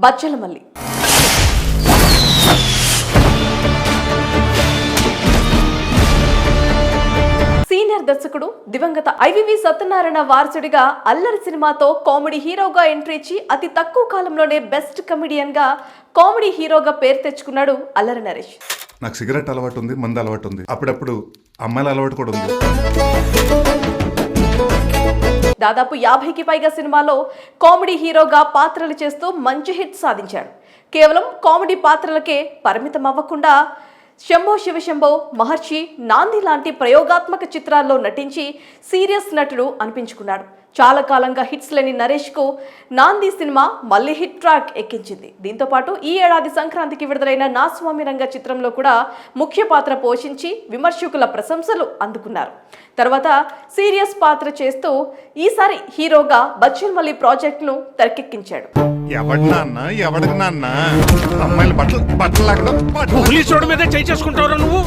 Bachhala Malli senior దర్శకుడు దివంగత ఐవివి సత్యనారాయణ వారసుడిగా అల్లరి సినిమాతో కామెడీ హీరోగా ఎంట్రీ ఇచ్చి అతి తక్కువ కాలంలోనే బెస్ట్ కమెడియన్ గా కామెడీ హీరోగా పేరు తెచ్చుకున్నాడు అల్లరి నరేష్. నాకు సిగరెట్ అలవాటు ఉంది, మందు అలవాటు ఉంది, అప్పుడప్పుడు అమ్మాయిల అలవాటు కూడా ఉంది. దాదాపు 50కి పైగా సినిమాలో కామెడీ హీరోగా పాత్రలు చేస్తూ మంచి హిట్ సాధించాడు. కేవలం కామెడీ పాత్రలకే పరిమితం అవ్వకుండా శంభో శివశంభో, మహర్షి, నాంది లాంటి ప్రయోగాత్మక చిత్రాల్లో నటించి సీరియస్ నటుడు అనిపించుకున్నాడు. చాలా కాలంగా హిట్స్ లేని నరేష్కు నాంది సినిమా మళ్ళీ హిట్ ట్రాక్ ఎక్కించింది. దీంతో పాటు ఈ ఏడాది సంక్రాంతికి విడుదలైన నా స్వామి రంగ చిత్రంలో కూడా ముఖ్య పాత్ర పోషించి విమర్శకుల ప్రశంసలు అందుకున్నారు. తర్వాత సీరియస్ పాత్ర చేస్తూ ఈసారి హీరోగా బచ్చలమల్లి ప్రాజెక్టును తెరకెక్కించాడు. ఎవడి నాన్న ఎవడికి నాన్న అమ్మాయిలు బట్టలు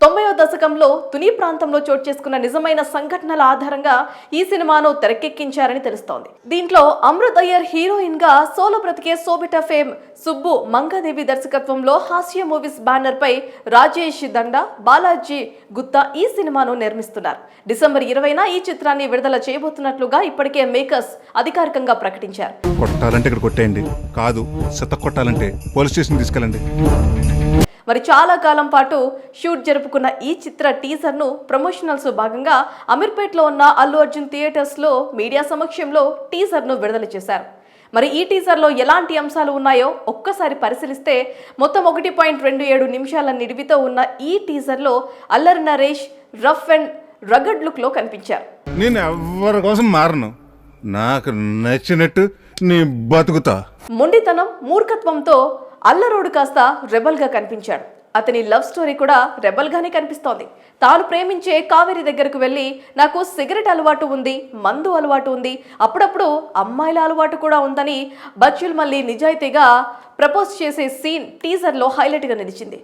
90వ దశకంలో తుని ప్రాంతంలో చోటు చేసుకున్న నిజమైన సంఘటనల ఆధారంగా ఈ సినిమాను తెరకెక్కించారని తెలుస్తోంది. దీంట్లో అమృత్ అయ్యర్ హీరోయిన్ గా సోలో బ్రతికే సోబిటా ఫేమ్ సుబ్బు మంగాదేవి దర్శకత్వంలో హాస్య మూవీస్ బ్యానర్ పై రాజేష్ దండా, బాలాజీ గుత్తా ఈ సినిమాను నిర్మిస్తున్నారు. డిసెంబర్ 20న ఈ చిత్రాన్ని విడుదల చేయబోతున్నట్లుగా ఇప్పటికే మేకర్స్ అధికారికంగా ప్రకటించారు. కొట్టాలంటే ఇక్కడ కొట్టేయండి, కాదు సెత్త కొట్టాలంటే పోలీస్ స్టేషన్ తీసుకెళ్ళండి. మరి చాలా కాలం పాటు షూట్ జరుపుకున్న ఈ చిత్ర టీజర్ను ప్రమోషనల్స్ భాగంగా అమీర్పేట్లో ఉన్న అల్లు అర్జున్ థియేటర్స్లో మీడియా సమక్షంలో టీజర్ను విడుదల చేశారు. మరి ఈ టీజర్లో ఎలాంటి అంశాలు ఉన్నాయో ఒక్కసారి పరిశీలిస్తే మొత్తం 1.27 నిమిషాల నిడివితో ఉన్న ఈ టీజర్లో అల్లరి నరేష్ రఫ్ అండ్ రగడ్ లుక్లో కనిపించారు. నేను ఎవరి కోసం మారను, నాకు నచ్చినట్టు నీ బతుకుతా. మొండితనం, మూర్ఖత్వంతో అల్లరోడు కాస్త రెబల్ గా కనిపించాడు. అతని లవ్ స్టోరీ కూడా రెబల్ గానే కనిపిస్తోంది. తాను ప్రేమించే కావేరి దగ్గరకు వెళ్ళి నాకు సిగరెట్ అలవాటు ఉంది, మందు అలవాటు ఉంది, అప్పుడప్పుడు అమ్మాయిల అలవాటు కూడా ఉందని బచ్చలమల్లి నిజాయితీగా ప్రపోజ్ చేసే సీన్ టీజర్ లో హైలైట్ గా నిలిచింది.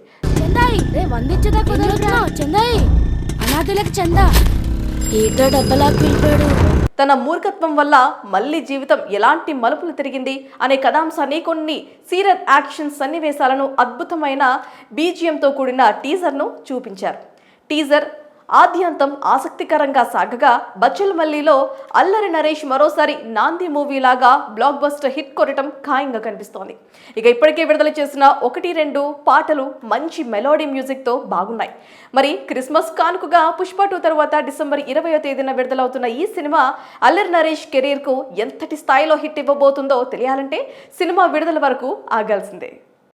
తన మూర్ఖత్వం వల్ల మళ్ళీ జీవితం ఎలాంటి మలుపులు తిరిగింది అనే కథాంశాన్ని, కొన్ని సీరియస్ యాక్షన్ సన్నివేశాలను అద్భుతమైన బీజిఎంతో కూడిన టీజర్ను చూపించారు. టీజర్ ఆద్యంతం ఆసక్తికరంగా సాగగా బచ్చలమల్లిలో అల్లరి నరేష్ మరోసారి నాంది మూవీలాగా బ్లాక్ బస్టర్ హిట్ కొట్టడం ఖాయంగా కనిపిస్తోంది. ఇక ఇప్పటికే విడుదల చేసిన 1-2 పాటలు మంచి మెలోడీ మ్యూజిక్తో బాగున్నాయి. మరి క్రిస్మస్ కానుకగా పుష్ప 2 తర్వాత డిసెంబర్ 20వ తేదీన విడుదలవుతున్న ఈ సినిమా అల్లరి నరేష్ కెరీర్కు ఎంతటి స్థాయిలో హిట్ ఇవ్వబోతుందో తెలియాలంటే సినిమా విడుదల వరకు ఆగాల్సిందే.